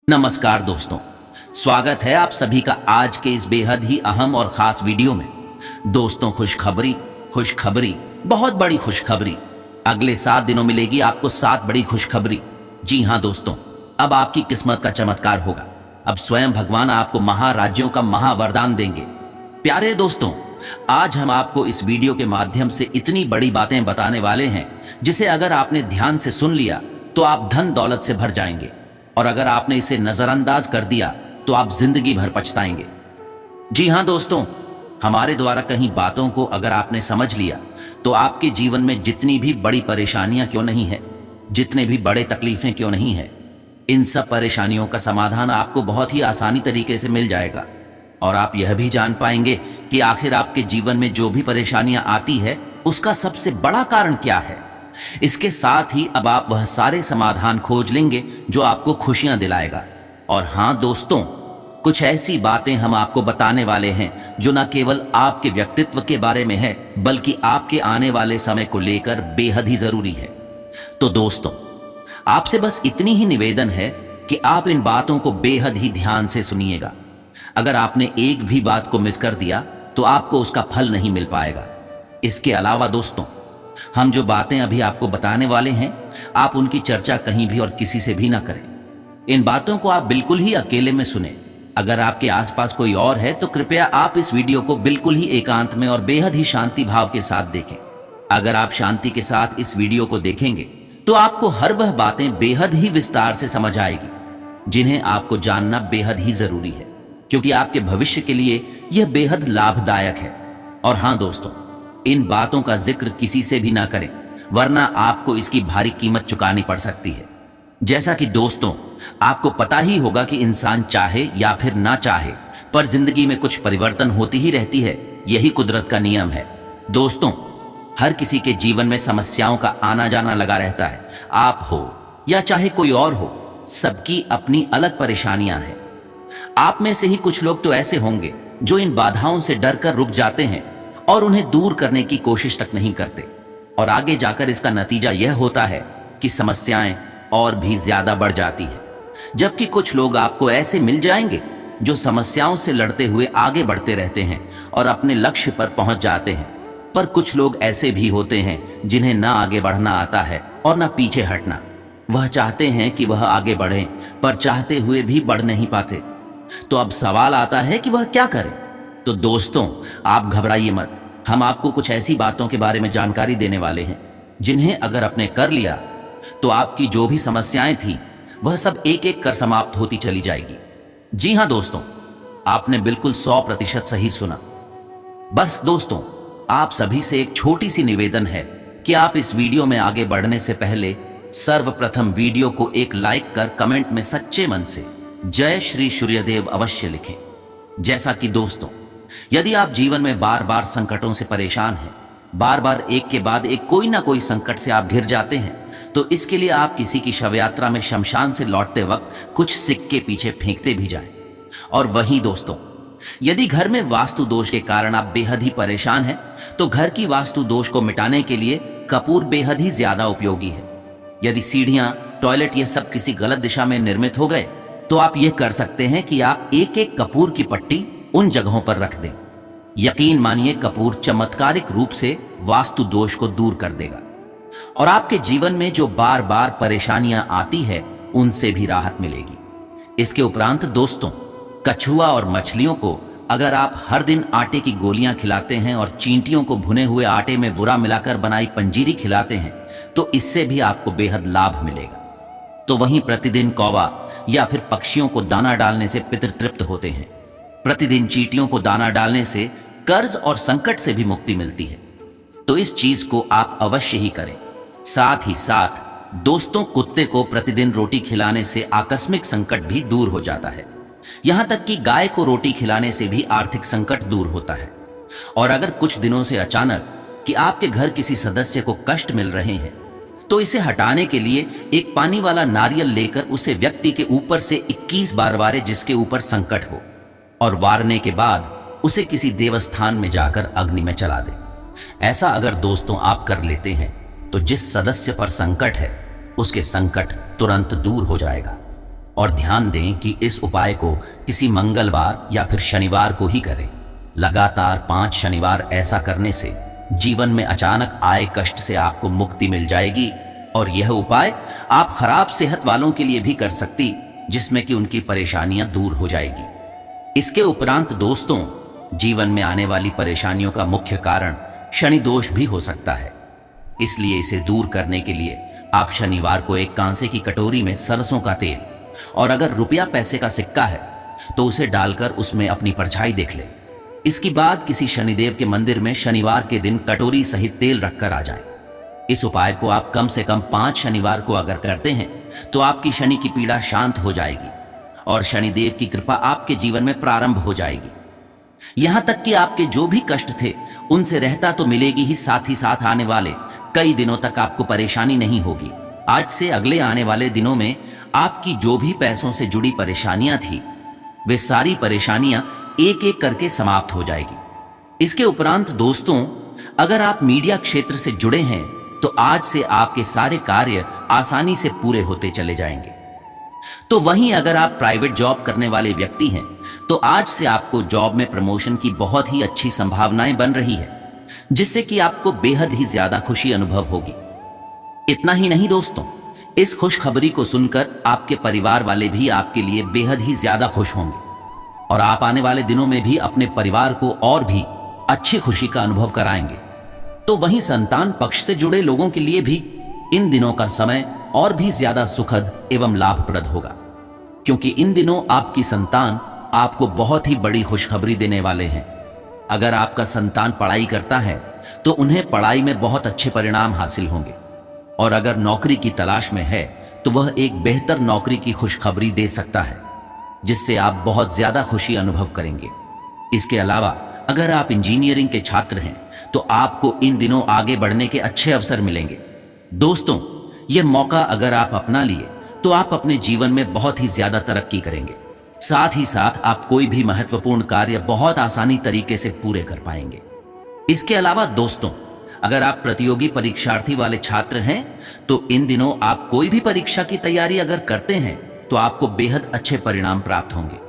नमस्कार दोस्तों, स्वागत है आप सभी का आज के इस बेहद ही अहम और खास वीडियो में। दोस्तों, खुशखबरी, बहुत बड़ी खुशखबरी। अगले 7 दिनों मिलेगी आपको 7 बड़ी खुशखबरी। जी हाँ दोस्तों, अब आपकी किस्मत का चमत्कार होगा। अब स्वयं भगवान आपको महाराज्यों का महावरदान देंगे। प्यारे दोस्तों, आज हम आपको इस वीडियो के माध्यम से इतनी बड़ी बातें बताने वाले हैं जिसे अगर आपने ध्यान से सुन लिया तो आप धन दौलत से भर जाएंगे, और अगर आपने इसे नजरअंदाज कर दिया तो आप जिंदगी भर पछताएंगे। जी हां दोस्तों, हमारे द्वारा कहीं बातों को अगर आपने समझ लिया तो आपके जीवन में जितनी भी बड़ी परेशानियां क्यों नहीं है, जितने भी बड़े तकलीफें क्यों नहीं है, इन सब परेशानियों का समाधान आपको बहुत ही आसानी तरीके से मिल जाएगा। और आप यह भी जान पाएंगे कि आखिर आपके जीवन में जो भी परेशानियां आती है उसका सबसे बड़ा कारण क्या है। इसके साथ ही अब आप वह सारे समाधान खोज लेंगे जो आपको खुशियां दिलाएगा। और हां दोस्तों, कुछ ऐसी बातें हम आपको बताने वाले हैं जो न केवल आपके व्यक्तित्व के बारे में है बल्कि आपके आने वाले समय को लेकर बेहद ही जरूरी है। तो दोस्तों, आपसे बस इतनी ही निवेदन है कि आप इन बातों को बेहद ही ध्यान से सुनिएगा। अगर आपने एक भी बात को मिस कर दिया तो आपको उसका फल नहीं मिल पाएगा। इसके अलावा दोस्तों, हम जो बातें अभी आपको बताने वाले हैं, आप उनकी चर्चा कहीं भी और किसी से भी ना करें। इन बातों को आप बिल्कुल ही अकेले में सुने। अगर आपके आसपास कोई और है तो कृपया आप इस वीडियो को बिल्कुल ही एकांत में और बेहद ही शांति भाव के साथ देखें। अगर आप शांति के साथ इस वीडियो को देखेंगे तो आपको हर वह बातें बेहद ही विस्तार से समझ आएगी जिन्हें आपको जानना बेहद ही जरूरी है, क्योंकि आपके भविष्य के लिए यह बेहद लाभदायक है। और हां दोस्तों, इन बातों का जिक्र किसी से भी ना करें, वरना आपको इसकी भारी कीमत चुकानी पड़ सकती है। जैसा कि दोस्तों, आपको पता ही होगा कि इंसान चाहे या फिर ना चाहे, पर जिंदगी में कुछ परिवर्तन होती ही रहती है। यही कुदरत का नियम है। दोस्तों, हर किसी के जीवन में समस्याओं का आना जाना लगा रहता है। आप हो या चाहे कोई और हो, सबकी अपनी अलग परेशानियां हैं। आप में से ही कुछ लोग तो ऐसे होंगे जो इन बाधाओं से डरकर रुक जाते हैं और उन्हें दूर करने की कोशिश तक नहीं करते, और आगे जाकर इसका नतीजा यह होता है कि समस्याएं और भी ज्यादा बढ़ जाती है। जबकि कुछ लोग आपको ऐसे मिल जाएंगे जो समस्याओं से लड़ते हुए आगे बढ़ते रहते हैं और अपने लक्ष्य पर पहुंच जाते हैं। पर कुछ लोग ऐसे भी होते हैं जिन्हें ना आगे बढ़ना आता है और ना पीछे हटना। वह चाहते हैं कि वह आगे बढ़ें, पर चाहते हुए भी बढ़ नहीं पाते। तो अब सवाल आता है कि वह क्या करें। तो दोस्तों, आप घबराइए मत। हम आपको कुछ ऐसी बातों के बारे में जानकारी देने वाले हैं जिन्हें अगर आपने कर लिया तो आपकी जो भी समस्याएं थी वह सब एक एक कर समाप्त होती चली जाएगी। जी हां दोस्तों, आपने बिल्कुल 100% सही सुना। बस दोस्तों, आप सभी से एक छोटी सी निवेदन है कि आप इस वीडियो में आगे बढ़ने से पहले सर्वप्रथम वीडियो को एक लाइक कर कमेंट में सच्चे मन से जय श्री सूर्यदेव अवश्य लिखें। जैसा कि दोस्तों, यदि आप जीवन में बार बार संकटों से परेशान हैं, बार बार एक के बाद एक कोई ना कोई संकट से आप घिर जाते हैं, तो इसके लिए आप किसी की शव यात्रा में शमशान से लौटते वक्त कुछ सिक्के पीछे फेंकते भी जाएं। और वहीं दोस्तों, यदि घर में वास्तु दोष के कारण आप बेहद ही परेशान हैं, तो घर की वास्तु दोष को मिटाने के लिए कपूर बेहद ही ज्यादा उपयोगी है। यदि सीढ़ियां, टॉयलेट ये सब किसी गलत दिशा में निर्मित हो गए तो आप ये कर सकते हैं कि आप एक एक कपूर की पट्टी उन जगहों पर रख दें। यकीन मानिए, कपूर चमत्कारिक रूप से वास्तु दोष को दूर कर देगा और आपके जीवन में जो बार बार परेशानियां आती है उनसे भी राहत मिलेगी। इसके उपरांत दोस्तों, कछुआ और मछलियों को अगर आप हर दिन आटे की गोलियां खिलाते हैं और चींटियों को भुने हुए आटे में बुरा मिलाकर बनाई पंजीरी खिलाते हैं तो इससे भी आपको बेहद लाभ मिलेगा। तो वहीं प्रतिदिन कौवा या फिर पक्षियों को दाना डालने से पितृ तृप्त होते हैं। प्रतिदिन चींटियों को दाना डालने से कर्ज और संकट से भी मुक्ति मिलती है। तो इस चीज को आप अवश्य ही करें। साथ ही साथ दोस्तों, कुत्ते को प्रतिदिन रोटी खिलाने से आकस्मिक संकट भी दूर हो जाता है। यहां तक कि गाय को रोटी खिलाने से भी आर्थिक संकट दूर होता है। और अगर कुछ दिनों से अचानक कि आपके घर किसी सदस्य को कष्ट मिल रहे हैं तो इसे हटाने के लिए एक पानी वाला नारियल लेकर उसे व्यक्ति के ऊपर से 21 बार वारे जिसके ऊपर संकट हो, और वारने के बाद उसे किसी देवस्थान में जाकर अग्नि में चला दे। ऐसा अगर दोस्तों आप कर लेते हैं तो जिस सदस्य पर संकट है उसके संकट तुरंत दूर हो जाएगा। और ध्यान दें कि इस उपाय को किसी मंगलवार या फिर शनिवार को ही करें। लगातार 5 शनिवार ऐसा करने से जीवन में अचानक आए कष्ट से आपको मुक्ति मिल जाएगी। और यह उपाय आप खराब सेहत वालों के लिए भी कर सकती, जिसमें कि उनकी परेशानियां दूर हो जाएगी। इसके उपरांत दोस्तों, जीवन में आने वाली परेशानियों का मुख्य कारण शनि दोष भी हो सकता है। इसलिए इसे दूर करने के लिए आप शनिवार को एक कांसे की कटोरी में सरसों का तेल और अगर रुपया पैसे का सिक्का है तो उसे डालकर उसमें अपनी परछाई देख ले। इसके बाद किसी शनिदेव के मंदिर में शनिवार के दिन कटोरी सहित तेल रखकर आ जाएं। इस उपाय को आप कम से कम 5 शनिवार को अगर करते हैं तो आपकी शनि की पीड़ा शांत हो जाएगी और शनिदेव की कृपा आपके जीवन में प्रारंभ हो जाएगी। यहां तक कि आपके जो भी कष्ट थे उनसे रहता तो मिलेगी ही साथ आने वाले कई दिनों तक आपको परेशानी नहीं होगी। आज से अगले आने वाले दिनों में आपकी जो भी पैसों से जुड़ी परेशानियां थी, वे सारी परेशानियां एक एक करके समाप्त हो जाएगी। इसके उपरांत दोस्तों, अगर आप मीडिया क्षेत्र से जुड़े हैं तो आज से आपके सारे कार्य आसानी से पूरे होते चले जाएंगे। तो वहीं अगर आप प्राइवेट जॉब करने वाले व्यक्ति हैं तो आज से आपको जॉब में प्रमोशन की बहुत ही अच्छी संभावनाएं बन रही है, जिससे कि आपको बेहद ही ज्यादा खुशी अनुभव होगी। इतना ही नहीं दोस्तों, इस खुशखबरी को सुनकर आपके परिवार वाले भी आपके लिए बेहद ही ज्यादा खुश होंगे और आप आने वाले दिनों में भी अपने परिवार को और भी अच्छी खुशी का अनुभव कराएंगे। तो वहीं संतान पक्ष से जुड़े लोगों के लिए भी इन दिनों का समय और भी ज्यादा सुखद एवं लाभप्रद होगा, क्योंकि इन दिनों आपकी संतान आपको बहुत ही बड़ी खुशखबरी देने वाले हैं। अगर आपका संतान पढ़ाई करता है तो उन्हें पढ़ाई में बहुत अच्छे परिणाम हासिल होंगे और अगर नौकरी की तलाश में है तो वह एक बेहतर नौकरी की खुशखबरी दे सकता है, जिससे आप बहुत ज्यादा खुशी अनुभव करेंगे। इसके अलावा अगर आप इंजीनियरिंग के छात्र हैं तो आपको इन दिनों आगे बढ़ने के अच्छे अवसर मिलेंगे। दोस्तों, यह मौका अगर आप अपना लिए तो आप अपने जीवन में बहुत ही ज्यादा तरक्की करेंगे। साथ ही साथ आप कोई भी महत्वपूर्ण कार्य बहुत आसानी तरीके से पूरे कर पाएंगे। इसके अलावा दोस्तों, अगर आप प्रतियोगी परीक्षार्थी वाले छात्र हैं तो इन दिनों आप कोई भी परीक्षा की तैयारी अगर करते हैं तो आपको बेहद अच्छे परिणाम प्राप्त होंगे।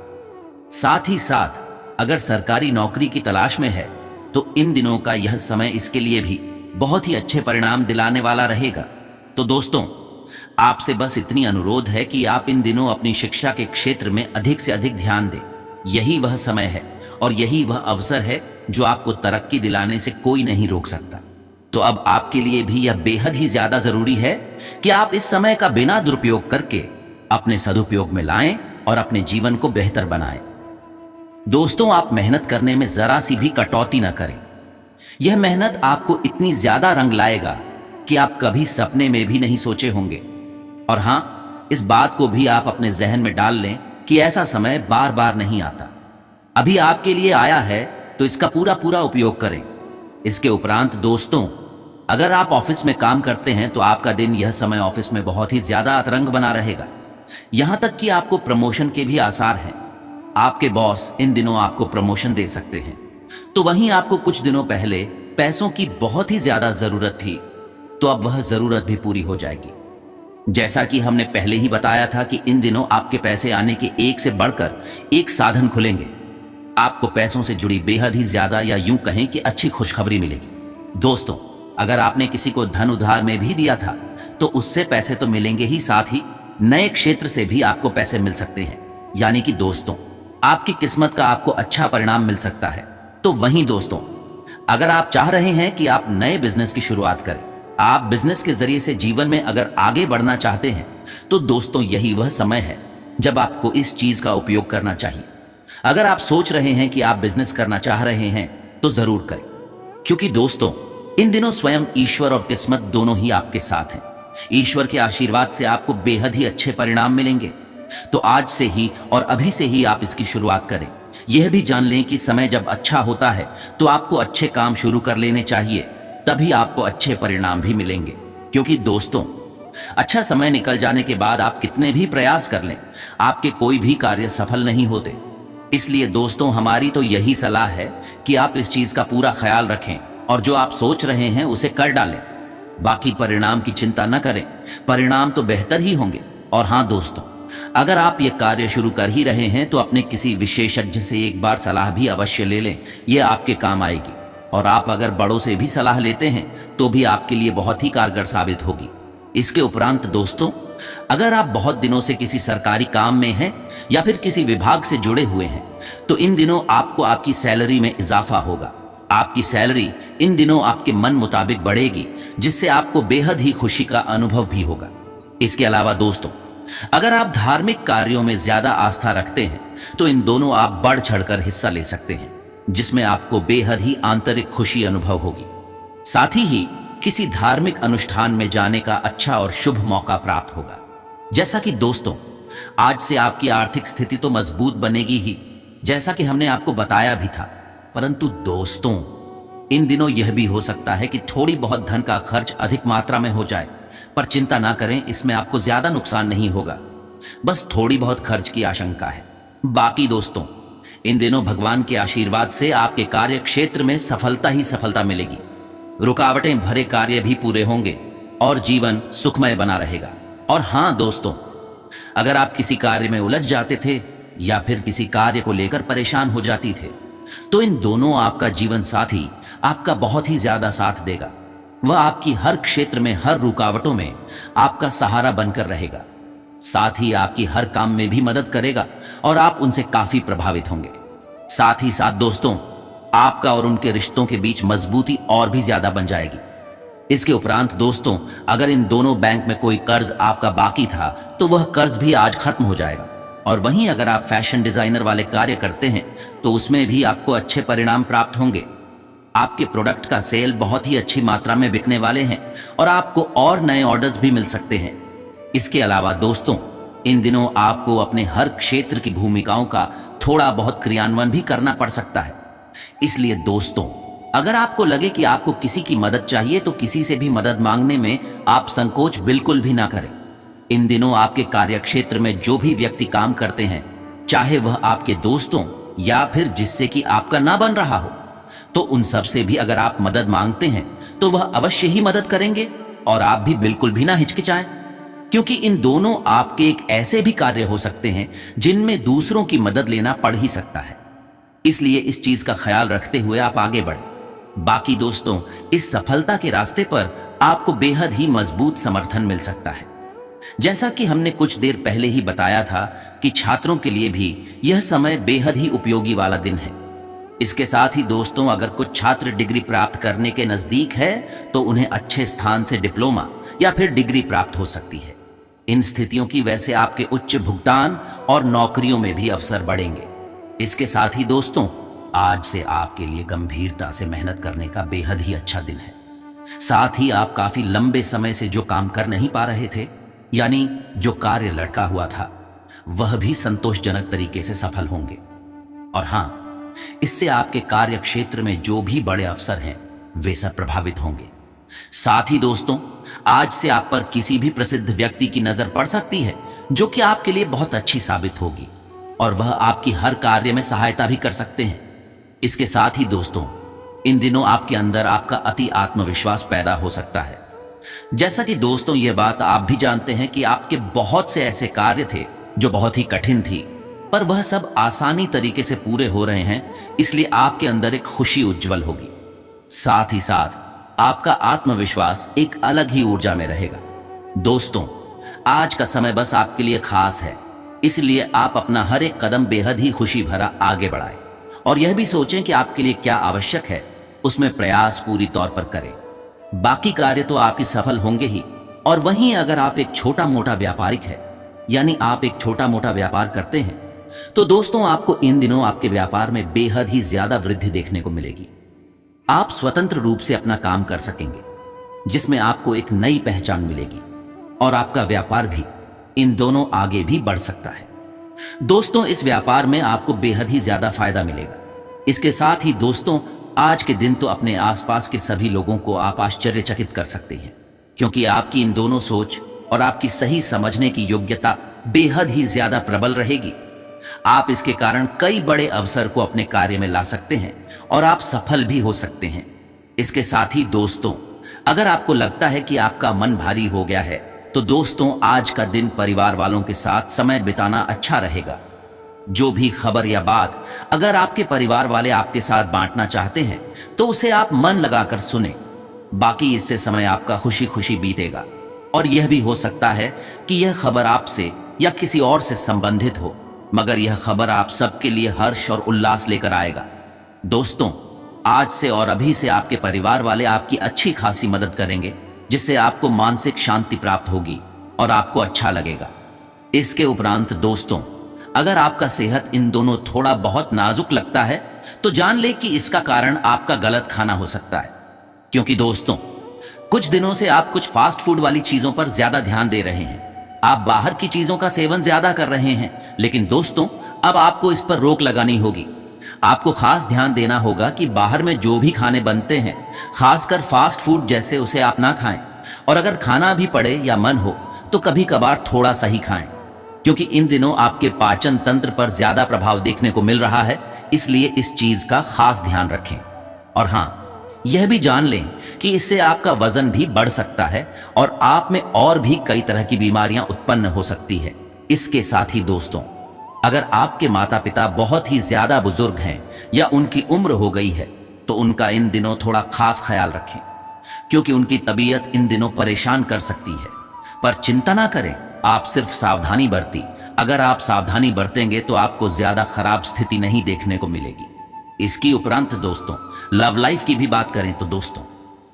साथ ही साथ अगर सरकारी नौकरी की तलाश में है तो इन दिनों का यह समय इसके लिए भी बहुत ही अच्छे परिणाम दिलाने वाला रहेगा। तो दोस्तों, आपसे बस इतनी अनुरोध है कि आप इन दिनों अपनी शिक्षा के क्षेत्र में अधिक से अधिक ध्यान दें। यही वह समय है और यही वह अवसर है जो आपको तरक्की दिलाने से कोई नहीं रोक सकता। तो अब आपके लिए भी यह बेहद ही ज्यादा जरूरी है कि आप इस समय का बिना दुरुपयोग करके अपने सदुपयोग में लाएं और अपने जीवन को बेहतर बनाएं। दोस्तों, आप मेहनत करने में जरा सी भी कटौती न करें। यह मेहनत आपको इतनी ज्यादा रंग लाएगा कि आप कभी सपने में भी नहीं सोचे होंगे। और हाँ, इस बात को भी आप अपने जहन में डाल लें कि ऐसा समय बार बार नहीं आता। अभी आपके लिए आया है तो इसका पूरा पूरा उपयोग करें। इसके उपरांत दोस्तों, अगर आप ऑफिस में काम करते हैं तो आपका दिन यह समय ऑफिस में बहुत ही ज्यादा अतरंग बना रहेगा। यहां तक कि आपको प्रमोशन के भी आसार हैं। आपके बॉस इन दिनों आपको प्रमोशन दे सकते हैं। तो वहीं आपको कुछ दिनों पहले पैसों की बहुत ही ज्यादा जरूरत थी, तो अब वह जरूरत भी पूरी हो जाएगी। जैसा कि हमने पहले ही बताया था कि इन दिनों आपके पैसे आने के एक से बढ़कर एक साधन खुलेंगे। आपको पैसों से जुड़ी बेहद ही ज्यादा या यूं कहें कि अच्छी खुशखबरी मिलेगी। दोस्तों, अगर आपने किसी को धन उधार में भी दिया था तो उससे पैसे तो मिलेंगे ही, साथ ही नए क्षेत्र से भी आपको पैसे मिल सकते हैं। यानी कि दोस्तों, आपकी किस्मत का आपको अच्छा परिणाम मिल सकता है। तो वहीं दोस्तों, अगर आप चाह रहे हैं कि आप नए बिजनेस की शुरुआत करें, आप बिजनेस के जरिए से जीवन में अगर आगे बढ़ना चाहते हैं तो दोस्तों यही वह समय है जब आपको इस चीज का उपयोग करना चाहिए। अगर आप सोच रहे हैं कि आप बिजनेस करना चाह रहे हैं तो जरूर करें, क्योंकि दोस्तों इन दिनों स्वयं ईश्वर और किस्मत दोनों ही आपके साथ हैं। ईश्वर के आशीर्वाद से आपको बेहद ही अच्छे परिणाम मिलेंगे। तो आज से ही और अभी से ही आप इसकी शुरुआत करें। यह भी जान लें कि समय जब अच्छा होता है तो आपको अच्छे काम शुरू कर लेने चाहिए, तभी आपको अच्छे परिणाम भी मिलेंगे। क्योंकि दोस्तों, अच्छा समय निकल जाने के बाद आप कितने भी प्रयास कर लें, आपके कोई भी कार्य सफल नहीं होते। इसलिए दोस्तों, हमारी तो यही सलाह है कि आप इस चीज का पूरा ख्याल रखें और जो आप सोच रहे हैं उसे कर डालें। बाकी परिणाम की चिंता न करें, परिणाम तो बेहतर ही होंगे। और हाँ दोस्तों, अगर आप ये कार्य शुरू कर ही रहे हैं तो अपने किसी विशेषज्ञ से एक बार सलाह भी अवश्य ले लें, ये आपके काम आएगी। और आप अगर बड़ों से भी सलाह लेते हैं तो भी आपके लिए बहुत ही कारगर साबित होगी। इसके उपरांत दोस्तों, अगर आप बहुत दिनों से किसी सरकारी काम में हैं या फिर किसी विभाग से जुड़े हुए हैं तो इन दिनों आपको आपकी सैलरी में इजाफा होगा। आपकी सैलरी इन दिनों आपके मन मुताबिक बढ़ेगी, जिससे आपको बेहद ही खुशी का अनुभव भी होगा। इसके अलावा दोस्तों, अगर आप धार्मिक कार्यों में ज्यादा आस्था रखते हैं तो इन दोनों आप बढ़ चढ़कर हिस्सा ले सकते हैं, जिसमें आपको बेहद ही आंतरिक खुशी अनुभव होगी। साथ ही किसी धार्मिक अनुष्ठान में जाने का अच्छा और शुभ मौका प्राप्त होगा। जैसा कि दोस्तों, आज से आपकी आर्थिक स्थिति तो मजबूत बनेगी ही, जैसा कि हमने आपको बताया भी था। परंतु दोस्तों, इन दिनों यह भी हो सकता है कि थोड़ी बहुत धन का खर्च अधिक मात्रा में हो जाए, पर चिंता ना करें, इसमें आपको ज्यादा नुकसान नहीं होगा। बस थोड़ी बहुत खर्च की आशंका है। बाकी दोस्तों, इन दिनों भगवान के आशीर्वाद से आपके कार्य क्षेत्र में सफलता ही सफलता मिलेगी। रुकावटें भरे कार्य भी पूरे होंगे और जीवन सुखमय बना रहेगा। और हां दोस्तों, अगर आप किसी कार्य में उलझ जाते थे या फिर किसी कार्य को लेकर परेशान हो जाती थे तो इन दोनों आपका जीवन साथी आपका बहुत ही ज्यादा साथ देगा। वह आपकी हर क्षेत्र में, हर रुकावटों में आपका सहारा बनकर रहेगा। साथ ही आपकी हर काम में भी मदद करेगा और आप उनसे काफी प्रभावित होंगे। साथ ही साथ दोस्तों, आपका और उनके रिश्तों के बीच मजबूती और भी ज्यादा बन जाएगी। इसके उपरांत दोस्तों, अगर इन दोनों बैंक में कोई कर्ज आपका बाकी था तो वह कर्ज भी आज खत्म हो जाएगा। और वहीं अगर आप फैशन डिजाइनर वाले कार्य करते हैं तो उसमें भी आपको अच्छे परिणाम प्राप्त होंगे। आपके प्रोडक्ट का सेल बहुत ही अच्छी मात्रा में बिकने वाले हैं और आपको और नए ऑर्डर्स भी मिल सकते हैं। इसके अलावा दोस्तों, इन दिनों आपको अपने हर क्षेत्र की भूमिकाओं का थोड़ा बहुत क्रियान्वयन भी करना पड़ सकता है। इसलिए दोस्तों, अगर आपको लगे कि आपको किसी की मदद चाहिए तो किसी से भी मदद मांगने में आप संकोच बिल्कुल भी ना करें। इन दिनों आपके कार्यक्षेत्र में जो भी व्यक्ति काम करते हैं, चाहे वह आपके दोस्तों या फिर जिससे कि आपका ना बन रहा हो, तो उन सब से भी अगर आप मदद मांगते हैं तो वह अवश्य ही मदद करेंगे। और आप भी बिल्कुल भी ना हिचकिचाएं, क्योंकि इन दोनों आपके एक ऐसे भी कार्य हो सकते हैं जिनमें दूसरों की मदद लेना पड़ ही सकता है। इसलिए इस चीज का ख्याल रखते हुए आप आगे बढ़ें। बाकी दोस्तों, इस सफलता के रास्ते पर आपको बेहद ही मजबूत समर्थन मिल सकता है। जैसा कि हमने कुछ देर पहले ही बताया था कि छात्रों के लिए भी यह समय बेहद ही उपयोगी वाला दिन है। इसके साथ ही दोस्तों, अगर कुछ छात्र डिग्री प्राप्त करने के नजदीक है तो उन्हें अच्छे स्थान से डिप्लोमा या फिर डिग्री प्राप्त हो सकती है। इन स्थितियों की वजह से आपके उच्च भुगतान और नौकरियों में भी अवसर बढ़ेंगे। इसके साथ ही दोस्तों, आज से आपके लिए गंभीरता से मेहनत करने का बेहद ही अच्छा दिन है। साथ ही आप काफी लंबे समय से जो काम कर नहीं पा रहे थे, यानी जो कार्य लटका हुआ था, वह भी संतोषजनक तरीके से सफल होंगे। और हां, इससे आपके कार्य क्षेत्र में जो भी बड़े अवसर हैं वे सब प्रभावित होंगे। साथ ही दोस्तों, आज से आप पर किसी भी प्रसिद्ध व्यक्ति की नजर पड़ सकती है जो कि आपके लिए बहुत अच्छी साबित होगी और वह आपकी हर कार्य में सहायता भी कर सकते हैं। इसके साथ ही दोस्तों, इन दिनों आपके अंदर आपका अति आत्मविश्वास पैदा हो सकता है। जैसा कि दोस्तों, यह बात आप भी जानते हैं कि आपके बहुत से ऐसे कार्य थे जो बहुत ही कठिन थी, पर वह सब आसानी तरीके से पूरे हो रहे हैं। इसलिए आपके अंदर एक खुशी उज्जवल होगी। साथ ही साथ आपका आत्मविश्वास एक अलग ही ऊर्जा में रहेगा। दोस्तों, आज का समय बस आपके लिए खास है, इसलिए आप अपना हर एक कदम बेहद ही खुशी भरा आगे बढ़ाएं और यह भी सोचें कि आपके लिए क्या आवश्यक है, उसमें प्रयास पूरी तौर पर करें। बाकी कार्य तो आपके सफल होंगे ही। और वहीं अगर आप एक छोटा मोटा व्यापारिक है, यानी आप एक छोटा मोटा व्यापार करते हैं, तो दोस्तों, आपको इन दिनों आपके व्यापार में बेहद ही ज्यादा वृद्धि देखने को मिलेगी। आप स्वतंत्र रूप से अपना काम कर सकेंगे, जिसमें आपको एक नई पहचान मिलेगी और आपका व्यापार भी इन दोनों आगे भी बढ़ सकता है। दोस्तों, इस व्यापार में आपको बेहद ही ज्यादा फायदा मिलेगा। इसके साथ ही दोस्तों, आज के दिन तो अपने आसपास के सभी लोगों को आप आश्चर्यचकित कर सकते हैं, क्योंकि आपकी इन दोनों सोच और आपकी सही समझने की योग्यता बेहद ही ज्यादा प्रबल रहेगी। आप इसके कारण कई बड़े अवसर को अपने कार्य में ला सकते हैं और आप सफल भी हो सकते हैं। इसके साथ ही दोस्तों, अगर आपको लगता है कि आपका मन भारी हो गया है तो दोस्तों आज का दिन परिवार वालों के साथ समय बिताना अच्छा रहेगा। जो भी खबर या बात अगर आपके परिवार वाले आपके साथ बांटना चाहते हैं तो उसे आप मन लगाकर सुने। बाकी इससे समय आपका खुशी खुशी बीतेगा। और यह भी हो सकता है कि यह खबर आपसे या किसी और से संबंधित हो, मगर यह खबर आप सबके लिए हर्ष और उल्लास लेकर आएगा। दोस्तों आज से और अभी से आपके परिवार वाले आपकी अच्छी खासी मदद करेंगे, जिससे आपको मानसिक शांति प्राप्त होगी और आपको अच्छा लगेगा। इसके उपरांत दोस्तों अगर आपका सेहत इन दोनों थोड़ा बहुत नाजुक लगता है तो जान ले कि इसका कारण आपका गलत खाना हो सकता है। क्योंकि दोस्तों कुछ दिनों से आप कुछ फास्ट फूड वाली चीजों पर ज्यादा ध्यान दे रहे हैं। आप बाहर की चीजों का सेवन ज्यादा कर रहे हैं। लेकिन दोस्तों अब आपको इस पर रोक लगानी होगी। आपको खास ध्यान देना होगा कि बाहर में जो भी खाने बनते हैं, खासकर फास्ट फूड जैसे, उसे आप ना खाएं। और अगर खाना भी पड़े या मन हो तो कभी कभार थोड़ा सा ही खाएं, क्योंकि इन दिनों आपके पाचन तंत्र पर ज्यादा प्रभाव देखने को मिल रहा है। इसलिए इस चीज का खास ध्यान रखें। और हाँ, यह भी जान लें कि इससे आपका वजन भी बढ़ सकता है और आप में और भी कई तरह की बीमारियां उत्पन्न हो सकती है। इसके साथ ही दोस्तों अगर आपके माता पिता बहुत ही ज्यादा बुजुर्ग हैं या उनकी उम्र हो गई है तो उनका इन दिनों थोड़ा खास ख्याल रखें, क्योंकि उनकी तबीयत इन दिनों परेशान कर सकती है। पर चिंता ना करें, आप सिर्फ सावधानी बरती। अगर आप सावधानी बरतेंगे तो आपको ज्यादा खराब स्थिति नहीं देखने को मिलेगी। इसकी उपरांत दोस्तों लव लाइफ की भी बात करें तो दोस्तों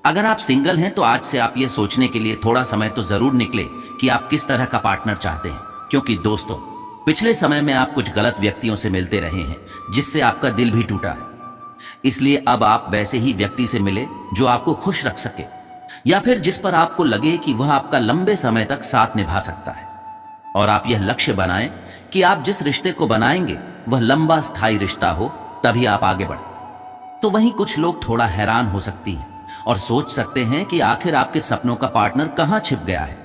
अगर आप सिंगल हैं तो आज से आप ये सोचने के लिए थोड़ा समय तो जरूर निकले कि आप किस तरह का पार्टनर चाहते हैं। क्योंकि दोस्तों पिछले समय में आप कुछ गलत व्यक्तियों से मिलते रहे हैं, जिससे आपका दिल भी टूटा है। इसलिए अब आप वैसे ही व्यक्ति से मिले जो आपको खुश रख सके, या फिर जिस पर आपको लगे कि वह आपका लंबे समय तक साथ निभा सकता है। और आप यह लक्ष्य बनाएं कि आप जिस रिश्ते को बनाएंगे वह लंबा स्थायी रिश्ता हो, तभी आप आगे बढ़ें। तो वहीं कुछ लोग थोड़ा हैरान हो सकती हैं और सोच सकते हैं कि आखिर आपके सपनों का पार्टनर कहां छिप गया है।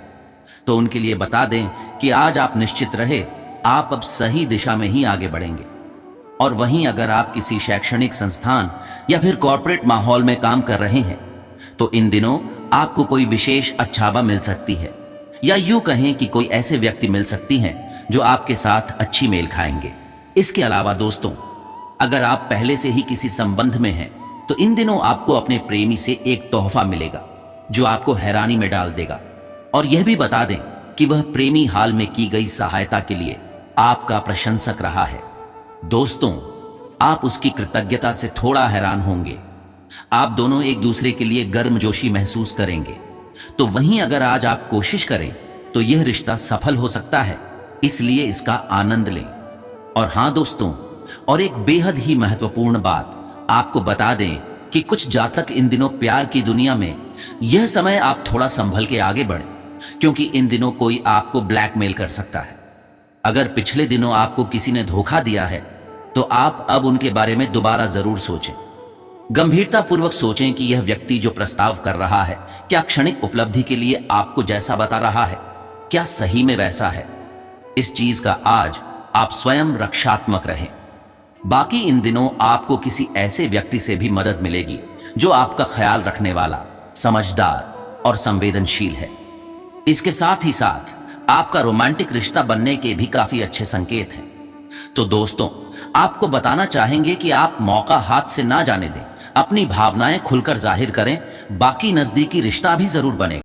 तो उनके लिए बता दें कि आज आप निश्चित रहे, आप अब सही दिशा में ही आगे बढ़ेंगे। और वहीं अगर आप किसी शैक्षणिक संस्थान या फिर कॉर्पोरेट माहौल में काम कर रहे हैं तो इन दिनों आपको कोई विशेष अच्छाबा मिल सकती है, या यूं कहें कि कोई ऐसे व्यक्ति मिल सकती हैं जो आपके साथ अच्छी मेल खाएंगे। इसके अलावा दोस्तों अगर आप पहले से ही किसी संबंध में हैं तो इन दिनों आपको अपने प्रेमी से एक तोहफा मिलेगा जो आपको हैरानी में डाल देगा। और यह भी बता दें कि वह प्रेमी हाल में की गई सहायता के लिए आपका प्रशंसक रहा है। दोस्तों आप उसकी कृतज्ञता से थोड़ा हैरान होंगे। आप दोनों एक दूसरे के लिए गर्मजोशी महसूस करेंगे। तो वहीं अगर आज आप कोशिश करें तो यह रिश्ता सफल हो सकता है, इसलिए इसका आनंद लें। और हां दोस्तों, और एक बेहद ही महत्वपूर्ण बात आपको बता दें कि कुछ जातक इन दिनों प्यार की दुनिया में यह समय आप थोड़ा संभल के आगे बढ़ें, क्योंकि इन दिनों कोई आपको ब्लैकमेल कर सकता है। अगर पिछले दिनों आपको किसी ने धोखा दिया है तो आप अब उनके बारे में दोबारा जरूर सोचें। गंभीरतापूर्वक सोचें कि यह व्यक्ति जो प्रस्ताव कर रहा है क्या क्षणिक उपलब्धि के लिए आपको जैसा बता रहा है, क्या सही में वैसा है। इस चीज का आज आप स्वयं रक्षात्मक रहें। बाकी इन दिनों आपको किसी ऐसे व्यक्ति से भी मदद मिलेगी जो आपका ख्याल रखने वाला, समझदार और संवेदनशील है। इसके साथ ही साथ आपका रोमांटिक रिश्ता बनने के भी काफी अच्छे संकेत हैं। तो दोस्तों आपको बताना चाहेंगे कि आप मौका हाथ से ना जाने दें, अपनी भावनाएं खुलकर जाहिर करें। बाकी नजदीकी रिश्ता भी जरूर बने।